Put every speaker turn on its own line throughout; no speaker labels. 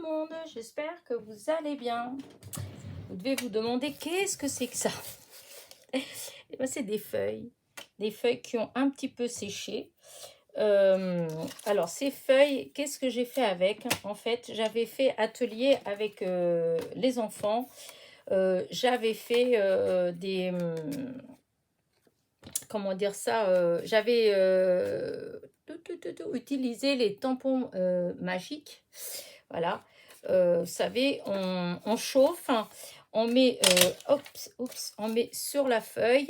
monde, j'espère que vous allez bien. Vous devez vous demander qu'est-ce que c'est que ça. Eh ben, c'est des feuilles qui ont un petit peu séché. Alors ces feuilles, qu'est-ce que j'ai fait avec? En fait, j'avais fait atelier avec les enfants. J'avais fait comment dire ça, j'avais utilisé les tampons magiques. Voilà. Vous savez, on chauffe, on met, on met sur la feuille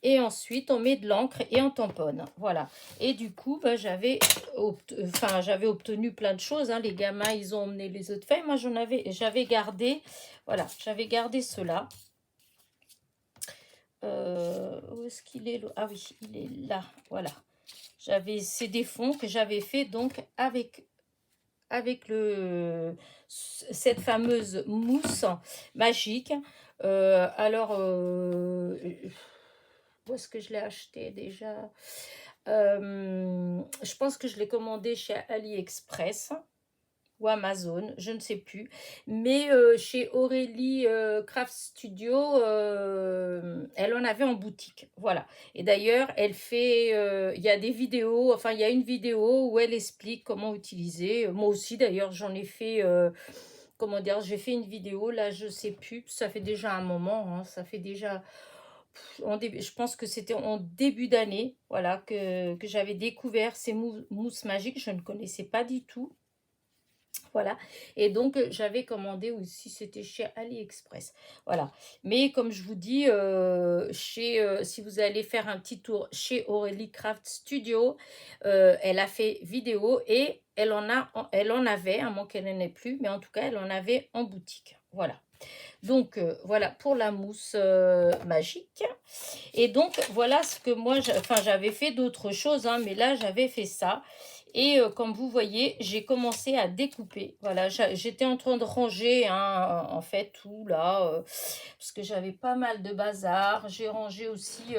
et ensuite on met de l'encre et on tamponne. Voilà. Et du coup, bah, j'avais obtenu plein de choses. Hein. Les gamins, ils ont emmené les autres feuilles. Moi, j'avais gardé, voilà, j'avais gardé cela. Où est-ce qu'il est? Ah oui, il est là. Voilà. C'est des fonds que j'avais fait donc avec cette fameuse mousse magique. Où est-ce que je l'ai acheté déjà? Je pense que je l'ai commandé chez AliExpress ou Amazon, je ne sais plus. Mais chez Aurélie Craft Studio, elle en avait en boutique. Voilà. Et d'ailleurs, elle fait, il y a des vidéos, enfin, il y a une vidéo où elle explique comment utiliser. Moi aussi, d'ailleurs, j'en ai fait, comment dire, j'ai fait une vidéo, là, je sais plus, ça fait déjà un moment, hein, ça fait déjà... je pense que c'était en début d'année, voilà, que j'avais découvert ces mousses magiques. Je ne connaissais pas du tout. Voilà, et donc j'avais commandé aussi, c'était chez AliExpress. Voilà, mais comme je vous dis, si vous allez faire un petit tour chez Aurélie Craft Studio, elle a fait vidéo et elle en avait, à moins qu'elle n'en ait plus, mais en tout cas, elle en avait en boutique. Voilà. Donc, voilà pour la mousse magique. Et donc, voilà ce que moi, j'avais fait d'autres choses, hein, mais là, j'avais fait ça. Et comme vous voyez, j'ai commencé à découper. Voilà, j'étais en train de ranger, hein, en fait, tout là, parce que j'avais pas mal de bazar. J'ai rangé aussi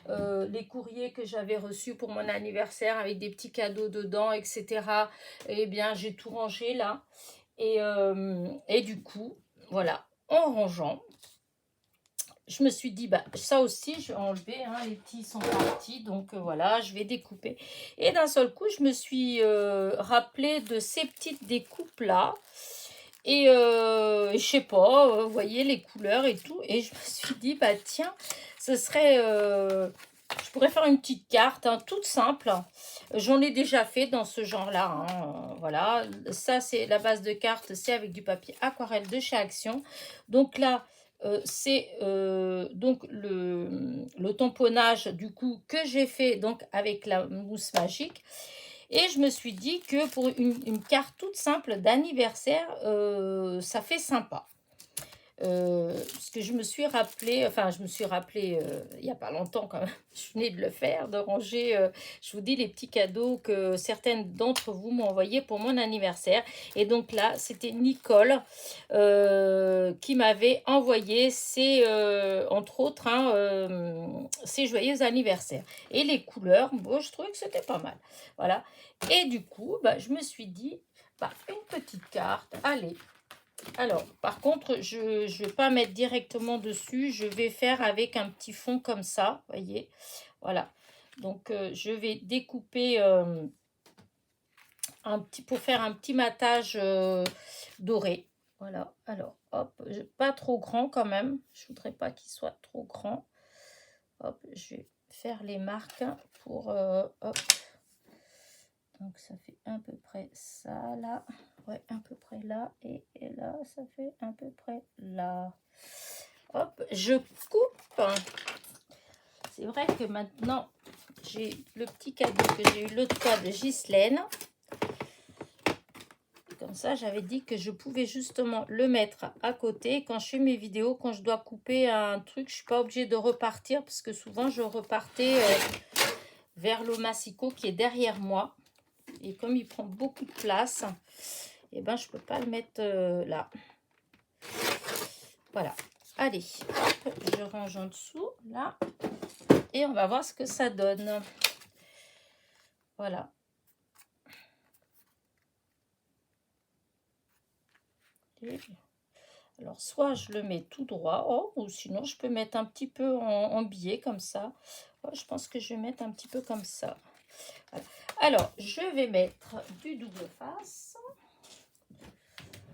les courriers que j'avais reçus pour mon anniversaire avec des petits cadeaux dedans, etc. Eh bien, j'ai tout rangé là. Et du coup, voilà, en rangeant, je me suis dit, bah, ça aussi, je vais enlever, hein, les petits sont partis, donc voilà, je vais découper. Et d'un seul coup, je me suis rappelé de ces petites découpes-là. Et je sais pas, vous voyez, les couleurs et tout. Et je me suis dit, bah tiens, ce serait... je pourrais faire une petite carte, hein, toute simple. J'en ai déjà fait dans ce genre-là. Hein, voilà, ça, c'est la base de carte, c'est avec du papier aquarelle de chez Action. Donc là... c'est donc le tamponnage du coup que j'ai fait donc avec la mousse magique. Et je me suis dit que pour une carte toute simple d'anniversaire, ça fait sympa. Parce que je me suis rappelé, il n'y a pas longtemps quand même, je venais de le faire, de ranger, je vous dis, les petits cadeaux que certaines d'entre vous m'ont envoyés pour mon anniversaire. Et donc là, c'était Nicole qui m'avait envoyé entre autres, hein, ses joyeux anniversaires. Et les couleurs, bon, je trouvais que c'était pas mal. Voilà. Et du coup, bah, je me suis dit, bah, une petite carte, allez. Alors, par contre, je ne vais pas mettre directement dessus. Je vais faire avec un petit fond comme ça, voyez. Voilà. Donc, je vais découper pour faire un petit matage doré. Voilà. Alors, hop, pas trop grand quand même. Je voudrais pas qu'il soit trop grand. Hop, je vais faire les marques pour... hop. Donc, ça fait à peu près ça, là. Ouais, à peu près là. Et là, ça fait à peu près là. Hop, je coupe. C'est vrai que maintenant, j'ai le petit cadeau que j'ai eu l'autre fois de Ghislaine. Comme ça, j'avais dit que je pouvais justement le mettre à côté. Quand je fais mes vidéos, quand je dois couper un truc, je ne suis pas obligée de repartir. Parce que souvent, je repartais vers le massicot qui est derrière moi. Et comme il prend beaucoup de place, eh ben, je ne peux pas le mettre là. Voilà. Allez, hop, je range en dessous, là. Et on va voir ce que ça donne. Voilà. Alors, soit je le mets tout droit, oh, ou sinon je peux mettre un petit peu en biais comme ça. Oh, je pense que je vais mettre un petit peu comme ça. Voilà. Alors, je vais mettre du double face.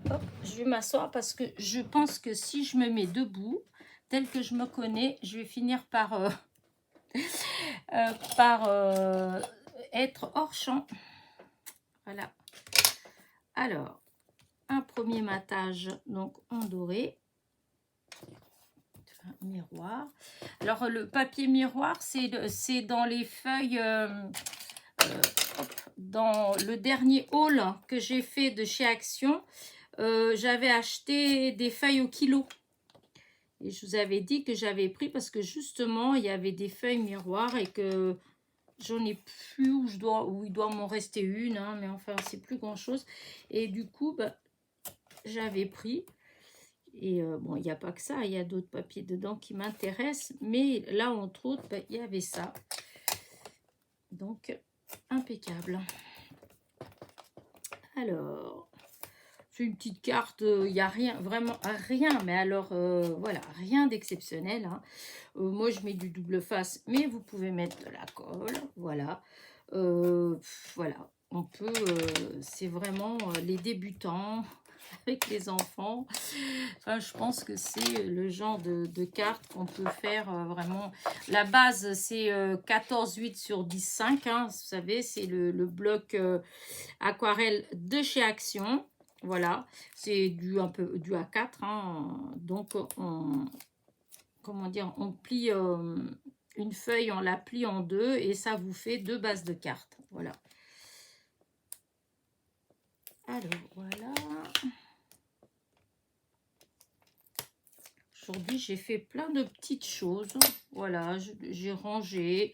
Hop, je vais m'asseoir parce que je pense que si je me mets debout, tel que je me connais, je vais finir par, être hors champ. Voilà. Alors, un premier matage donc en doré. Un miroir. Alors, le papier miroir, c'est dans les feuilles... dans le dernier haul que j'ai fait de chez Action, j'avais acheté des feuilles au kilo. Et je vous avais dit que j'avais pris parce que justement, il y avait des feuilles miroirs et que j'en ai plus, où il doit m'en rester une, hein, mais enfin, c'est plus grand-chose. Et du coup, bah, j'avais pris. Et bon, il n'y a pas que ça, il y a d'autres papiers dedans qui m'intéressent. Mais là, entre autres, bah, il y avait ça. Donc, impeccable. Alors, c'est une petite carte, il n'y a rien, vraiment rien, mais alors, voilà, rien d'exceptionnel. Hein. Moi, je mets du double face, mais vous pouvez mettre de la colle, voilà. Voilà, on peut, c'est vraiment les débutants avec les enfants. Enfin, je pense que c'est le genre de carte qu'on peut faire vraiment. La base, c'est 14,8 sur 10,5. Hein, vous savez, c'est le bloc aquarelle de chez Action. Voilà, c'est un peu du A4. Hein, donc, comment dire, on plie une feuille, on la plie en deux et ça vous fait 2 bases de cartes. Voilà. Alors, voilà. Aujourd'hui, j'ai fait plein de petites choses. Voilà, j'ai rangé.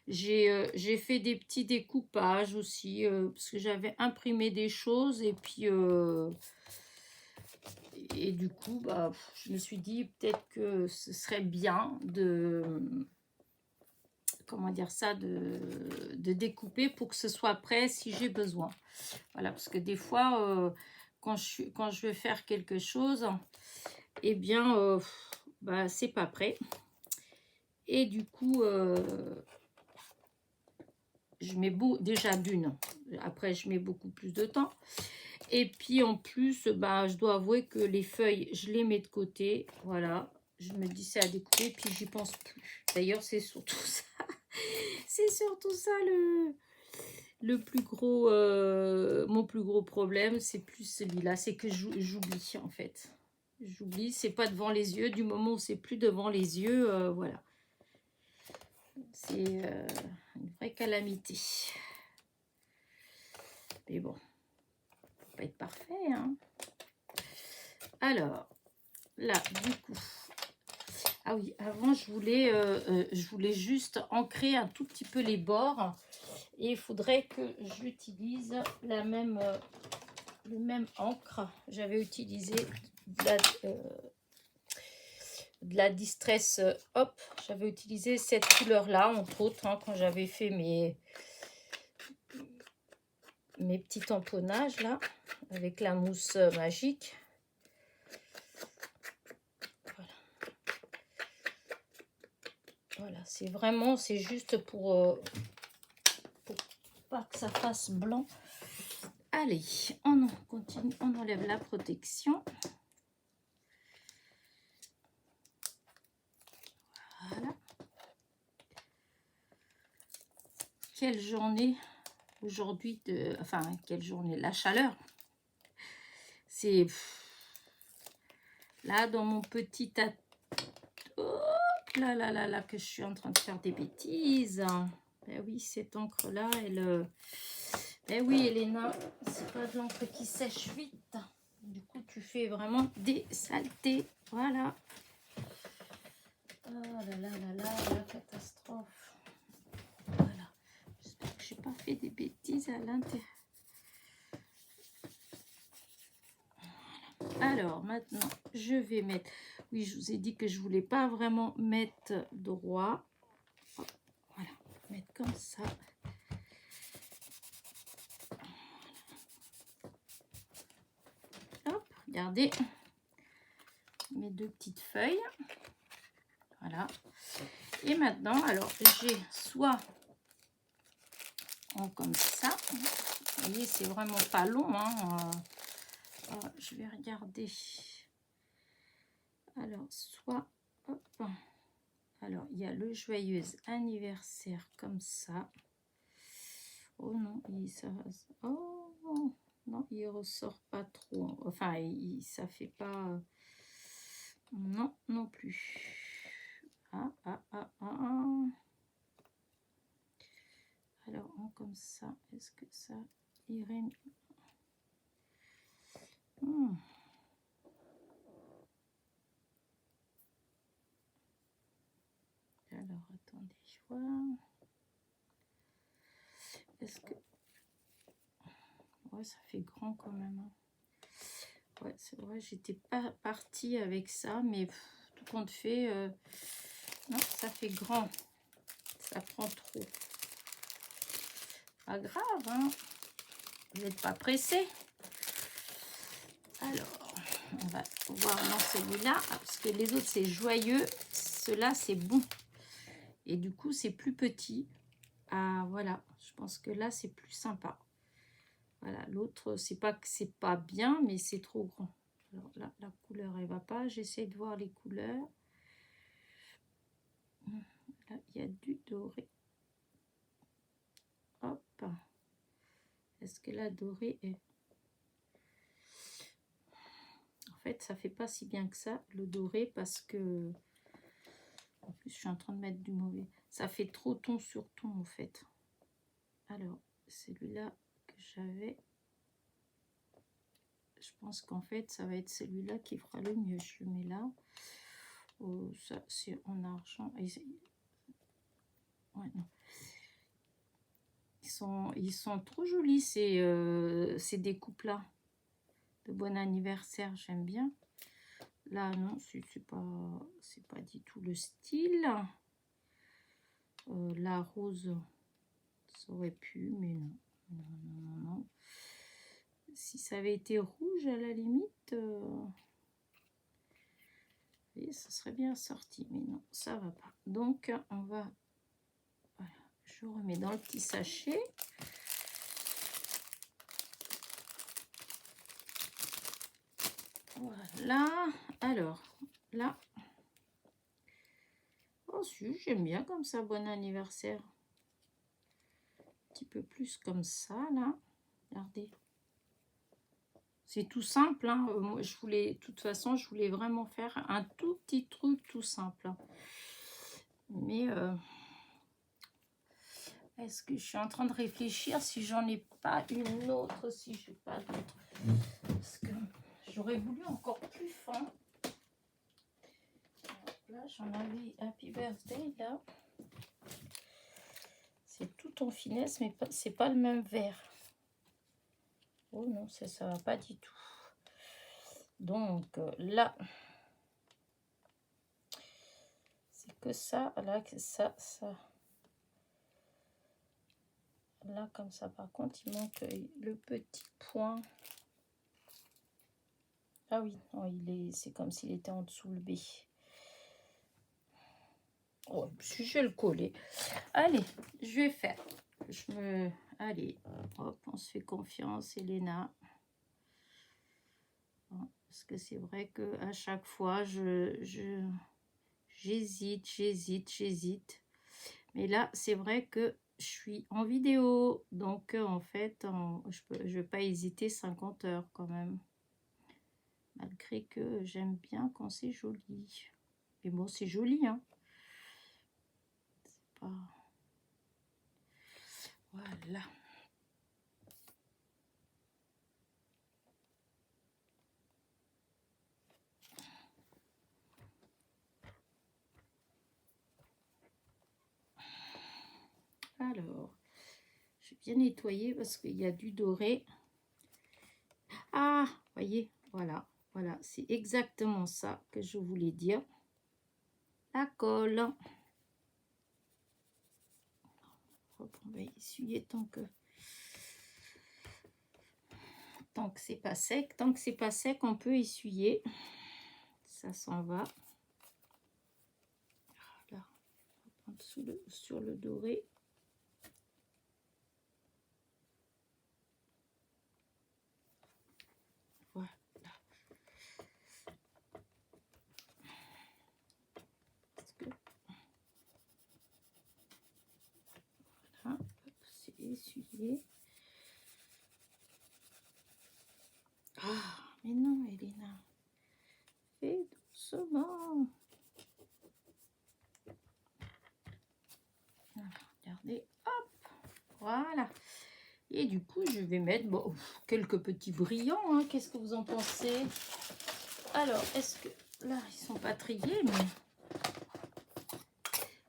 J'ai fait des petits découpages aussi, parce que j'avais imprimé des choses. Et puis, et du coup, bah, je me suis dit peut-être que ce serait bien de... Comment dire ça, de découper pour que ce soit prêt si j'ai besoin. Voilà, parce que des fois, quand je veux faire quelque chose, eh bien, bah, c'est pas prêt. Et du coup, je mets déjà d'une. Après, je mets beaucoup plus de temps. Et puis, en plus, bah, je dois avouer que les feuilles, je les mets de côté. Voilà. Je me dis c'est à découper, puis j'y pense plus. D'ailleurs, c'est surtout ça. C'est surtout ça le plus gros, mon plus gros problème, c'est plus celui-là, c'est que j'oublie en fait. J'oublie, c'est pas devant les yeux, du moment où c'est plus devant les yeux, voilà. C'est une vraie calamité. Mais bon, faut pas être parfait, hein. Alors, là, du coup, ah oui, avant, je voulais juste ancrer un tout petit peu les bords. Et il faudrait que j'utilise le même encre. J'avais utilisé de la Distress Hop. J'avais utilisé cette couleur-là, entre autres, hein, quand j'avais fait mes petits tamponnages, là, avec la mousse magique. Voilà, c'est juste pour pas que ça fasse blanc. Allez, on continue, on enlève la protection. Voilà. Quelle journée aujourd'hui, enfin, quelle journée, la chaleur. C'est là dans mon petit là, que je suis en train de faire des bêtises. Ben oui, cette encre-là, elle... Ben oui, Elena, c'est pas de l'encre qui sèche vite. Du coup, tu fais vraiment des saletés. Voilà. Oh la catastrophe. Voilà. J'espère que j'ai pas fait des bêtises à l'intérieur. Alors, maintenant, je vais mettre... Oui, je vous ai dit que je voulais pas vraiment mettre droit. Voilà, mettre comme ça. Hop, Regardez mes 2 petites feuilles. Voilà. Et maintenant, alors, j'ai soit comme ça. Vous voyez, c'est vraiment pas long. Hein. Je vais regarder. Alors, soit... Hop. Alors, il y a le joyeux anniversaire comme ça. Oh non, oh non, il ressort pas trop. Enfin, ça fait pas... Non, non plus. Ah. Alors, comme ça, est-ce que ça irait... Alors, attendez, je vois... Est-ce que... Ouais, ça fait grand quand même. Hein. Ouais, c'est vrai, j'étais pas partie avec ça, mais tout compte fait, non, ça fait grand. Ça prend trop. Pas grave, hein. Vous n'êtes pas pressé. Alors, on va voir dans celui-là, parce que les autres, c'est joyeux. Ceux-là, c'est bon. Et du coup, c'est plus petit. Ah, voilà. Je pense que là, c'est plus sympa. Voilà, l'autre, c'est pas que c'est pas bien, mais c'est trop grand. Alors là, la couleur, elle va pas. J'essaie de voir les couleurs. Là, il y a du doré. Hop. Est-ce que la dorée est... En fait, ça fait pas si bien que ça, le doré, parce que... En plus, je suis en train de mettre du mauvais. Ça fait trop ton sur ton, en fait. Alors, celui-là que j'avais... Je pense qu'en fait, ça va être celui-là qui fera le mieux. Je le mets là. Oh, ça, c'est en argent. Ouais, non. Ils sont trop jolis, ces découpes-là. De bon anniversaire, j'aime bien. Là, non, c'est pas du tout le style. La rose, ça aurait pu, mais non. Non. Si ça avait été rouge, à la limite, ça serait bien sorti. Mais non, ça va pas. Donc, on va... Voilà, je remets dans le petit sachet. Voilà. Alors, là... Oh, si, j'aime bien comme ça, bon anniversaire. Un petit peu plus comme ça, là. Regardez. C'est tout simple. Hein. Moi, de toute façon, je voulais vraiment faire un tout petit truc tout simple. Hein. Mais est-ce que je suis en train de réfléchir si j'en ai pas une autre, si je n'ai pas d'autre. Parce que j'aurais voulu encore plus fin. Là, j'en avais Happy Birthday, là. C'est tout en finesse, mais c'est pas le même vert. Oh non, ça va pas du tout. Donc là, c'est que ça, là, que ça. Là, comme ça, par contre, il manque le petit point. Ah oui, c'est comme s'il était en dessous le B. Oh, si je vais le coller. Allez, je vais faire. Allez, hop, on se fait confiance, Elena. Parce que c'est vrai que à chaque fois, j'hésite. Mais là, c'est vrai que je suis en vidéo. Donc, en fait, je ne vais pas hésiter 50 heures quand même. Malgré que j'aime bien quand c'est joli. Mais bon, c'est joli, hein. C'est pas... Voilà. Alors, je vais bien nettoyer parce qu'il y a du doré. Ah, voyez, voilà, c'est exactement ça que je voulais dire. La colle. Hop, on va essuyer tant que... Tant que c'est pas sec, on peut essuyer. Ça s'en va. Voilà. On va prendre sur le doré. Voilà. Voilà. C'est essuyé. Ah, mais non, Elena. Fais doucement. Regardez, hop, voilà. Et du coup, je vais mettre bon, quelques petits brillants. Hein. Qu'est-ce que vous en pensez? Alors, est-ce que... Là, ils sont pas triés, mais...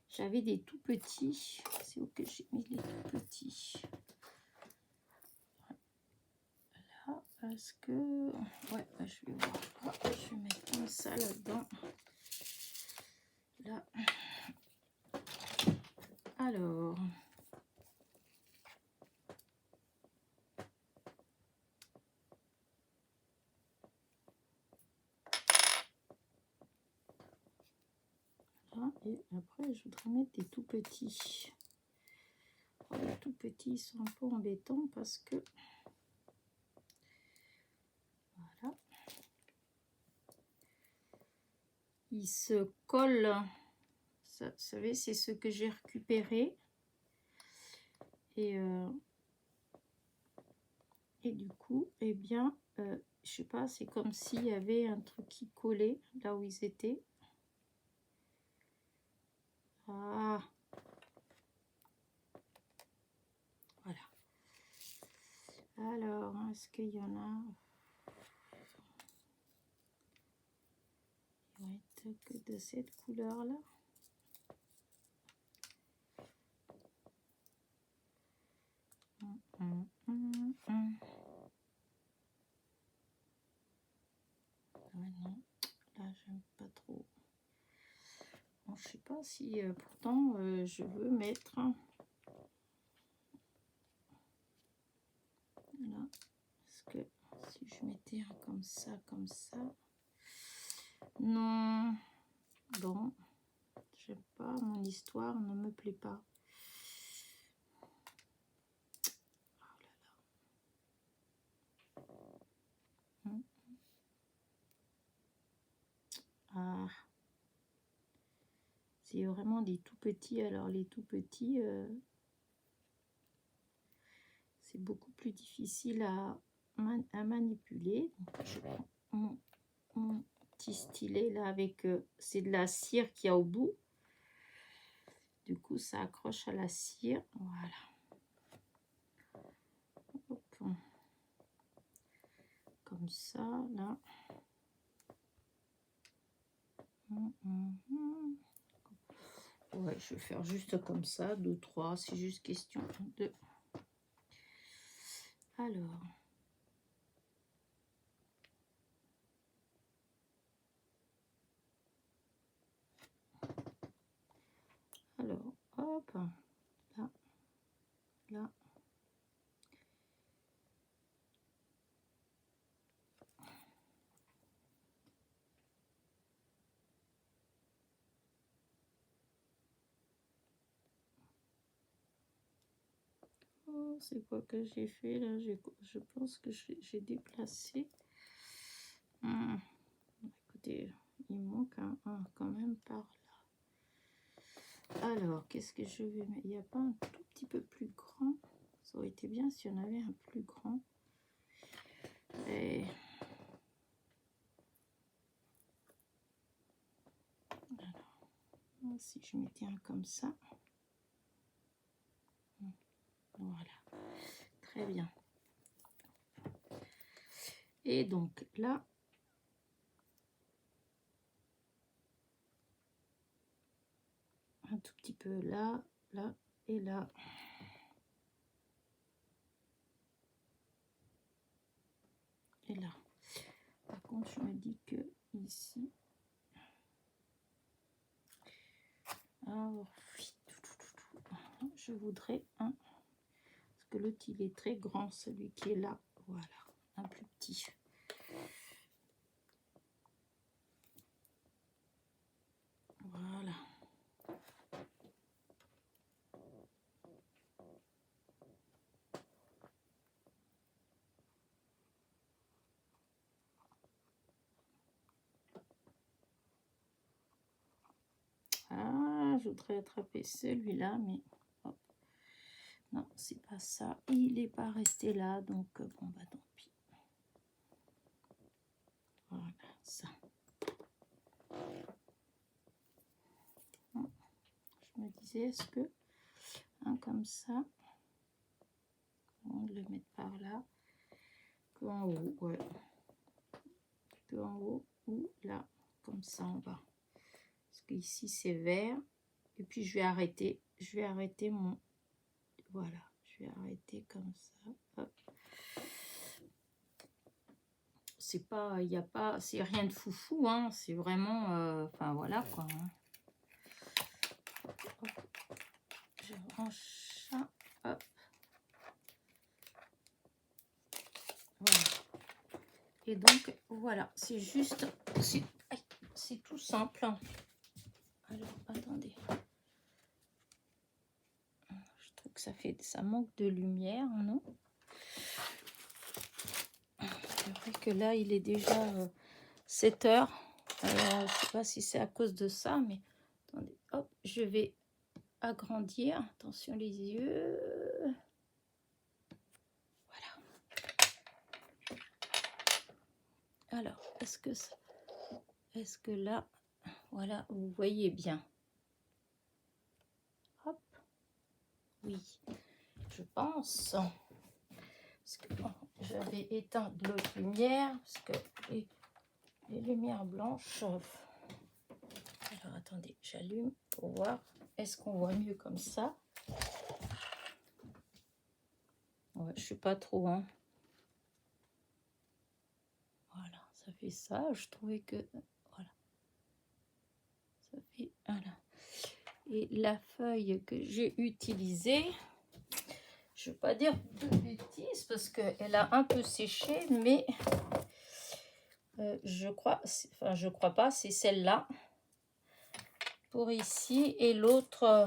J'avais des tout petits. C'est où que j'ai mis les tout petits? Là, est-ce que... Ouais, je vais voir. Hop, je vais mettre comme ça là-dedans. Là. Alors... Et après, je voudrais mettre des tout petits. Les tout petits sont un peu embêtants parce que... Voilà. Ils se collent. Ça, vous savez, c'est ce que j'ai récupéré. Et du coup, eh bien, je sais pas, c'est comme s'il y avait un truc qui collait là où ils étaient. Ah, voilà. Alors, est-ce qu'il y en a? Il va être que de cette couleur-là. Ouais, non, là, j'aime pas trop. Bon, je sais pas si, pourtant, je veux mettre... Là, parce que si je mettais un comme ça, non, bon, j'aime pas, mon histoire ne me plaît pas. Oh là là. Ah, c'est vraiment des tout petits. Alors les tout petits, c'est beaucoup plus difficile à manipuler. Donc, je prends mon petit stylet là avec, c'est de la cire qu'il y a au bout. Du coup, ça accroche à la cire. Voilà. Hop. Comme ça, là. Ouais, je vais faire juste comme ça, 2, 3. C'est juste question de... Alors, hop, là, là. Oh, c'est quoi que j'ai fait là? Je pense que j'ai déplacé. Écoutez, il manque un quand même par là. Alors, qu'est-ce que je vais mettre? Il n'y a pas un tout petit peu plus grand? Ça aurait été bien si on avait un plus grand. Et... Alors, si je mettais un comme ça. Voilà. Très bien. Et donc là, un tout petit peu là, là et là. Et là. Par contre, je me dis que ici, alors, je voudrais un, parce que l'autre il est très grand, celui qui est là. Voilà. un plus petit. Voilà. Ah, je voudrais attraper celui-là, mais hop. Non, c'est pas ça. Il n'est pas resté là, donc bon, bah tant pis. Voilà, ça. Je me disais, est-ce que comme ça, on va le mettre par là, que en haut, ouais. Que en haut ou là, comme ça en bas. Parce que ici c'est vert. Et puis je vais arrêter mon... Voilà, je vais arrêter comme ça. Hop. C'est pas, il n'y a pas, c'est rien de foufou, hein. C'est vraiment, enfin voilà quoi. Hein. Je range ça, hop. Voilà. Et donc voilà, c'est juste, c'est tout simple. Alors attendez. Je trouve que ça manque de lumière, non? C'est vrai que là, il est déjà 7 heures. Alors, je sais pas si c'est à cause de ça, mais attendez, hop, je vais agrandir. Attention les yeux. Voilà. Alors, est-ce que là, voilà, vous voyez bien? Hop. Oui, je pense. Parce que j'avais éteint l'autre lumière, parce que les lumières blanches. Alors attendez, j'allume pour voir. Est-ce qu'on voit mieux comme ça? Ouais, je suis pas trop, hein. Voilà, ça fait ça. Je trouvais que voilà, ça fait voilà. Et la feuille que j'ai utilisée, je ne veux pas dire de bêtises parce qu'elle a un peu séché, mais je crois pas, c'est celle-là pour ici, et l'autre,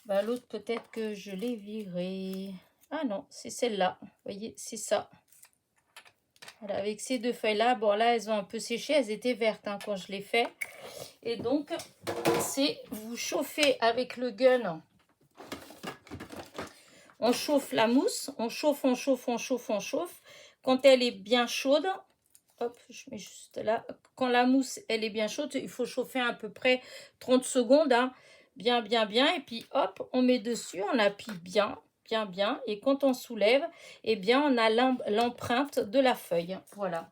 l'autre peut-être que je l'ai virée. Ah non, c'est celle-là, vous voyez, c'est ça. Voilà, avec ces deux feuilles-là, bon là, elles ont un peu séché, elles étaient vertes hein, quand je les fais. Et donc, c'est vous chauffez avec le gun. On chauffe la mousse, on chauffe, on chauffe, on chauffe, on chauffe. Quand elle est bien chaude, hop, je mets juste là. Quand la mousse, elle est bien chaude, il faut chauffer à peu près 30 secondes. Hein, bien, bien, bien. Et puis, hop, on met dessus, on appuie bien, bien, bien. Et quand on soulève, eh bien, on a l'empreinte de la feuille. Voilà.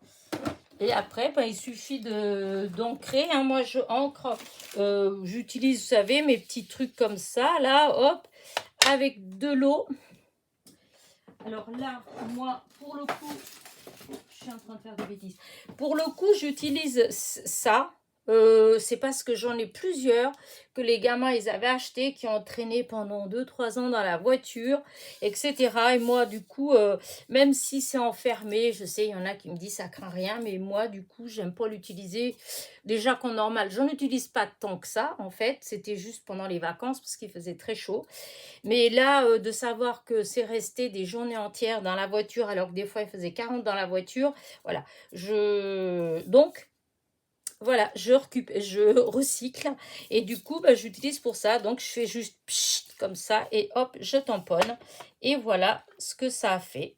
Et après, il suffit d'ancrer. Hein. Moi, je ancre, j'utilise, vous savez, mes petits trucs comme ça, là, hop, avec de l'eau. Alors là, moi, pour le coup, je suis en train de faire des bêtises. Pour le coup, j'utilise ça. C'est parce que j'en ai plusieurs que les gamins, ils avaient acheté, qui ont traîné pendant 2-3 ans dans la voiture, etc. Et moi, du coup, même si c'est enfermé, je sais, il y en a qui me disent ça craint rien, mais moi, du coup, j'aime pas l'utiliser. Déjà qu'en normal, j'en utilise pas tant que ça, en fait. C'était juste pendant les vacances parce qu'il faisait très chaud. Mais là, de savoir que c'est resté des journées entières dans la voiture, alors que des fois, il faisait 40 dans la voiture, voilà. Donc, voilà, je recycle. Et du coup, j'utilise pour ça. Donc, je fais juste pchit, comme ça. Et hop, je tamponne. Et voilà ce que ça a fait.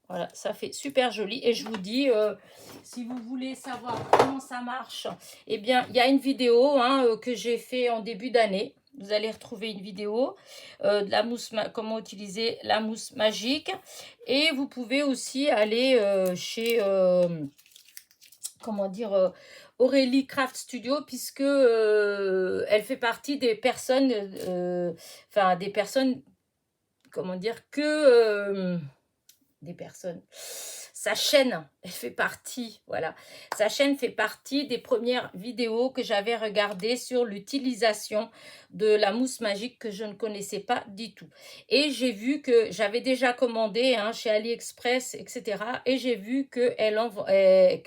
Voilà, ça fait super joli. Et je vous dis, si vous voulez savoir comment ça marche, eh bien, il y a une vidéo que j'ai fait en début d'année. Vous allez retrouver une vidéo de la mousse, comment utiliser la mousse magique. Et vous pouvez aussi aller chez... comment dire, Aurélie Craft Studio, puisque elle fait partie des personnes, des personnes, comment dire, des personnes. sa chaîne, elle fait partie, voilà. Sa chaîne fait partie des premières vidéos que j'avais regardées sur l'utilisation de la mousse magique que je ne connaissais pas du tout. Et j'ai vu que j'avais déjà commandé hein, chez AliExpress, etc. Et j'ai vu que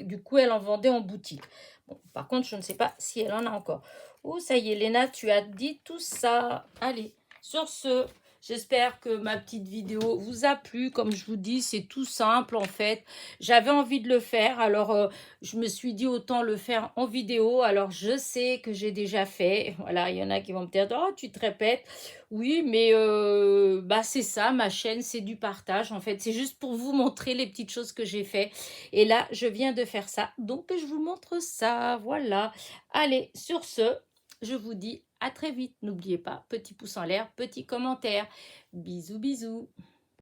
du coup, elle en vendait en boutique. Bon, par contre, je ne sais pas si elle en a encore. Oh, ça y est, Léna, tu as dit tout ça. Allez, sur ce, j'espère que ma petite vidéo vous a plu. Comme je vous dis, c'est tout simple en fait. J'avais envie de le faire, alors je me suis dit autant le faire en vidéo. Alors je sais que j'ai déjà fait. Voilà, il y en a qui vont me dire, oh, tu te répètes. Oui, mais bah, c'est ça, ma chaîne, c'est du partage en fait. C'est juste pour vous montrer les petites choses que j'ai fait. Et là, je viens de faire ça, donc je vous montre ça. Voilà. Allez, sur ce, je vous dis à très vite. N'oubliez pas, petit pouce en l'air, petit commentaire. Bisous, bisous.